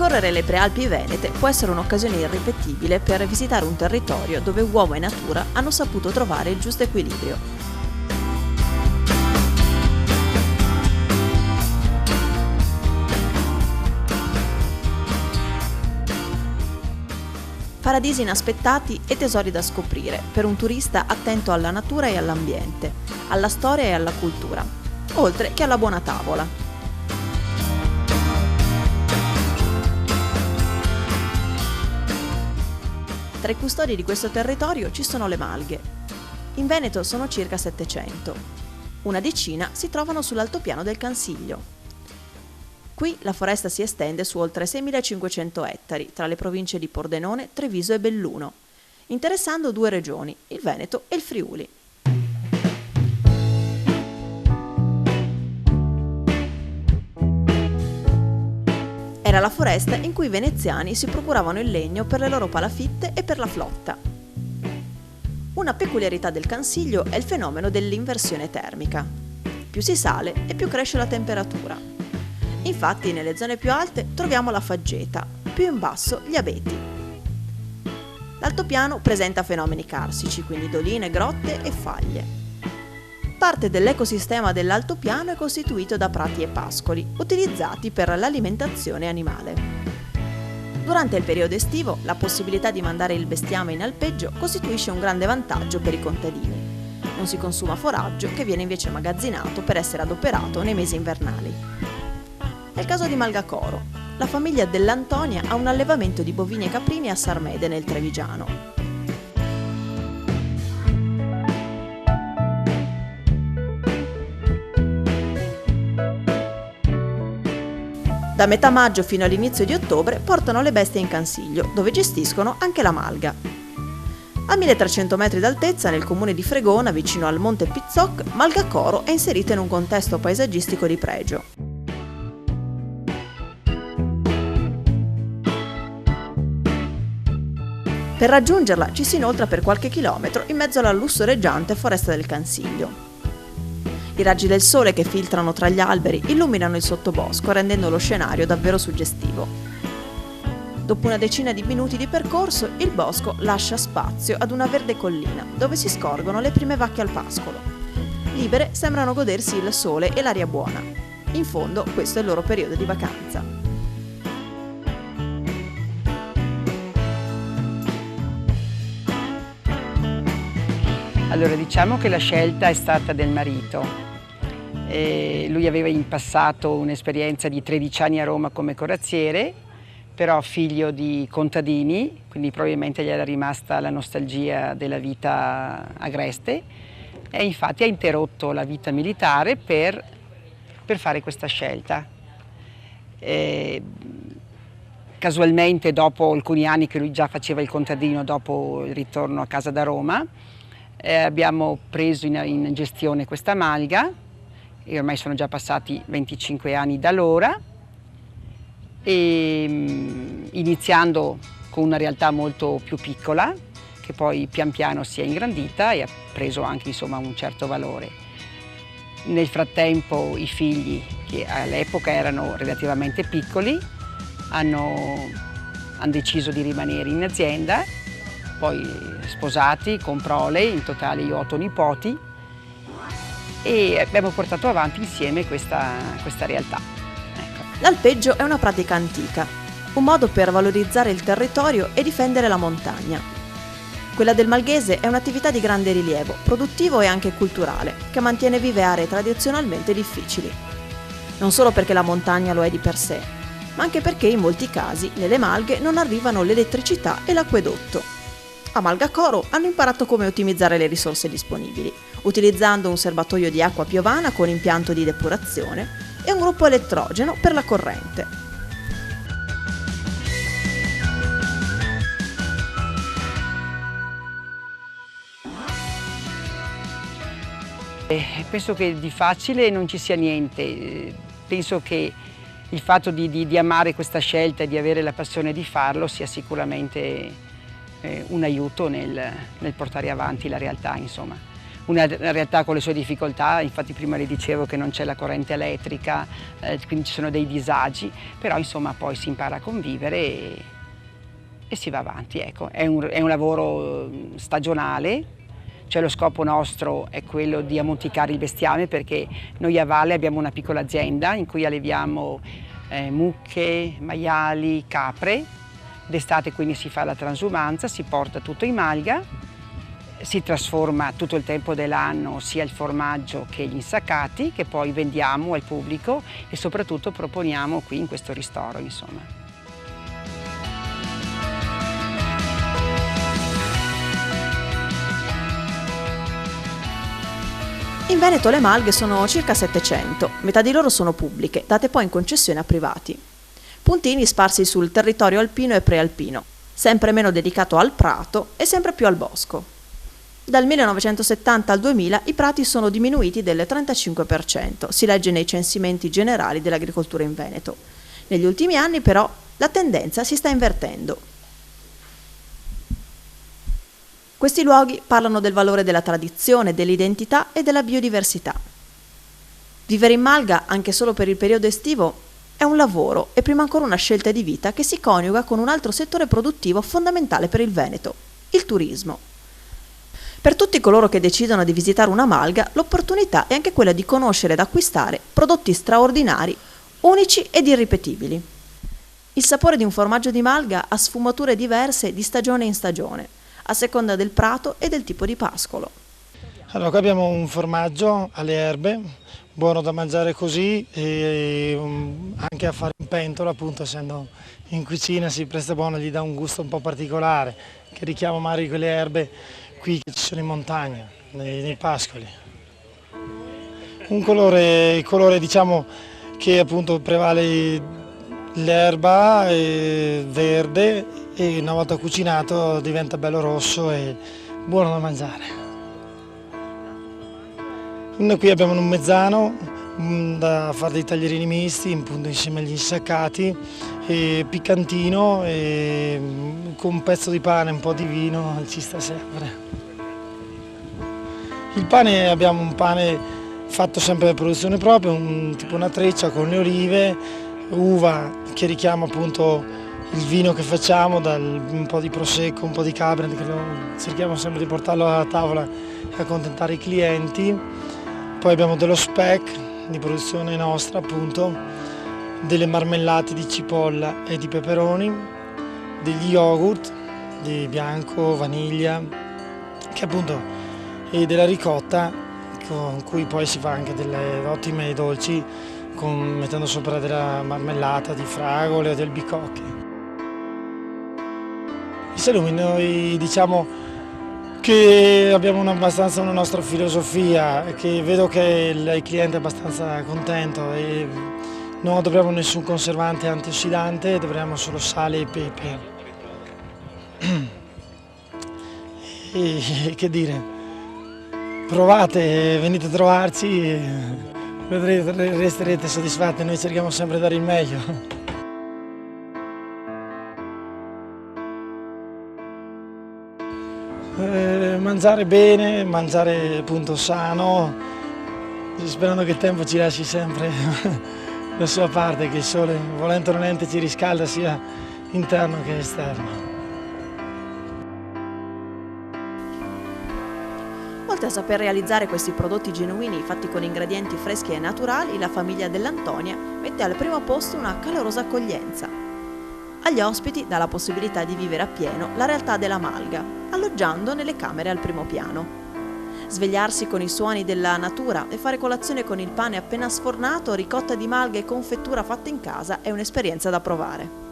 Percorrere le prealpi venete può essere un'occasione irripetibile per visitare un territorio dove uomo e natura hanno saputo trovare il giusto equilibrio. Paradisi inaspettati e tesori da scoprire per un turista attento alla natura e all'ambiente, alla storia e alla cultura, oltre che alla buona tavola. Tra i custodi di questo territorio ci sono le malghe. In Veneto sono circa 700. Una decina si trovano sull'altopiano del Cansiglio. Qui la foresta si estende su oltre 6.500 ettari tra le province di Pordenone, Treviso e Belluno, interessando 2 regioni, il Veneto e il Friuli. Era la foresta in cui i veneziani si procuravano il legno per le loro palafitte e per la flotta. Una peculiarità del Cansiglio è il fenomeno dell'inversione termica. Più si sale e più cresce la temperatura. Infatti nelle zone più alte troviamo la faggeta, più in basso gli abeti. L'altopiano presenta fenomeni carsici, quindi doline, grotte e faglie. Parte dell'ecosistema dell'altopiano è costituito da prati e pascoli, utilizzati per l'alimentazione animale. Durante il periodo estivo, la possibilità di mandare il bestiame in alpeggio costituisce un grande vantaggio per i contadini. Non si consuma foraggio che viene invece magazzinato per essere adoperato nei mesi invernali. È il caso di Malgacoro. La famiglia dell'Antonia ha un allevamento di bovini e caprini a Sarmede nel Trevigiano. Da metà maggio fino all'inizio di ottobre portano le bestie in Cansiglio, dove gestiscono anche la malga. A 1300 metri d'altezza, nel comune di Fregona, vicino al Monte Pizzoc, Malgacoro è inserita in un contesto paesaggistico di pregio. Per raggiungerla ci si inoltra per qualche chilometro in mezzo alla lussureggiante foresta del Cansiglio. I raggi del sole che filtrano tra gli alberi illuminano il sottobosco, rendendo lo scenario davvero suggestivo. Dopo una decina di minuti di percorso, il bosco lascia spazio ad una verde collina, dove si scorgono le prime vacche al pascolo. Libere, sembrano godersi il sole e l'aria buona. In fondo, questo è il loro periodo di vacanza. Allora, diciamo che la scelta è stata del marito. Lui aveva in passato un'esperienza di 13 anni a Roma come corazziere, però figlio di contadini, quindi probabilmente gli era rimasta la nostalgia della vita agreste e infatti ha interrotto la vita militare per fare questa scelta. Casualmente, dopo alcuni anni che lui già faceva il contadino, dopo il ritorno a casa da Roma, abbiamo preso in gestione questa malga e ormai sono già passati 25 anni da allora, e iniziando con una realtà molto più piccola che poi pian piano si è ingrandita e ha preso anche un certo valore. Nel frattempo i figli, che all'epoca erano relativamente piccoli, hanno deciso di rimanere in azienda, poi sposati con prole, in totale io ho 8 nipoti e abbiamo portato avanti insieme questa realtà. Ecco. L'alpeggio è una pratica antica, un modo per valorizzare il territorio e difendere la montagna. Quella del malghese è un'attività di grande rilievo, produttivo e anche culturale, che mantiene vive aree tradizionalmente difficili. Non solo perché la montagna lo è di per sé, ma anche perché in molti casi nelle malghe non arrivano l'elettricità e l'acquedotto. A Malgacoro hanno imparato come ottimizzare le risorse disponibili, utilizzando un serbatoio di acqua piovana con impianto di depurazione e un gruppo elettrogeno per la corrente. Penso che di facile non ci sia niente. Penso che il fatto di amare questa scelta e di avere la passione di farlo sia sicuramente un aiuto nel portare avanti la realtà, insomma. una realtà con le sue difficoltà, infatti prima le dicevo che non c'è la corrente elettrica, quindi ci sono dei disagi, però insomma poi si impara a convivere e si va avanti. Ecco. È un lavoro stagionale. Cioè lo scopo nostro è quello di ammonticare il bestiame, perché noi a valle abbiamo una piccola azienda in cui alleviamo mucche, maiali, capre. D'estate quindi si fa la transumanza, si porta tutto in malga, si trasforma tutto il tempo dell'anno sia il formaggio che gli insaccati, che poi vendiamo al pubblico e soprattutto proponiamo qui in questo ristoro, insomma. In Veneto le malghe sono circa 700, metà di loro sono pubbliche, date poi in concessione a privati. Puntini sparsi sul territorio alpino e prealpino, sempre meno dedicato al prato e sempre più al bosco. Dal 1970 al 2000 i prati sono diminuiti del 35%, si legge nei censimenti generali dell'agricoltura in Veneto. Negli ultimi anni però la tendenza si sta invertendo. Questi luoghi parlano del valore della tradizione, dell'identità e della biodiversità. Vivere in malga, anche solo per il periodo estivo, è un lavoro e prima ancora una scelta di vita che si coniuga con un altro settore produttivo fondamentale per il Veneto, il turismo. Per tutti coloro che decidono di visitare una malga, l'opportunità è anche quella di conoscere ed acquistare prodotti straordinari, unici ed irripetibili. Il sapore di un formaggio di malga ha sfumature diverse di stagione in stagione, a seconda del prato e del tipo di pascolo. Allora, qui abbiamo un formaggio alle erbe, buono da mangiare così e anche a fare in pentola, appunto essendo in cucina si presta buono, gli dà un gusto un po' particolare, che richiama magari quelle erbe qui che ci sono in montagna, nei pascoli. Un colore diciamo che appunto prevale l'erba verde, e una volta cucinato diventa bello rosso e buono da mangiare. Noi qui abbiamo un mezzano da fare dei taglierini misti, appunto insieme agli insaccati, e piccantino e con un pezzo di pane e un po' di vino ci sta sempre. Il pane, abbiamo un pane fatto sempre per produzione propria, tipo una treccia con le olive, uva che richiama appunto il vino che facciamo, un po' di prosecco, un po' di cabernet, che cerchiamo sempre di portarlo alla tavola e accontentare i clienti. Poi abbiamo dello speck di produzione nostra, appunto, delle marmellate di cipolla e di peperoni, degli yogurt di bianco, vaniglia, che appunto è della ricotta, con cui poi si fa anche delle ottime dolci, mettendo sopra della marmellata di fragole o del bicocche. I salumi, noi diciamo che abbiamo abbastanza una nostra filosofia, che vedo che il cliente è abbastanza contento e non adoperiamo nessun conservante antiossidante, adoperiamo solo sale e pepe. E che dire, provate, venite a trovarci e resterete soddisfatti, noi cerchiamo sempre di dare il meglio. Mangiare bene, mangiare appunto sano, sperando che il tempo ci lasci sempre la sua parte, che il sole volente o nolente ci riscalda sia interno che esterno. Oltre a saper realizzare questi prodotti genuini fatti con ingredienti freschi e naturali, la famiglia dell'Antonia mette al primo posto una calorosa accoglienza. Agli ospiti dà la possibilità di vivere appieno la realtà della malga, alloggiando nelle camere al primo piano. Svegliarsi con i suoni della natura e fare colazione con il pane appena sfornato, ricotta di malga e confettura fatta in casa è un'esperienza da provare.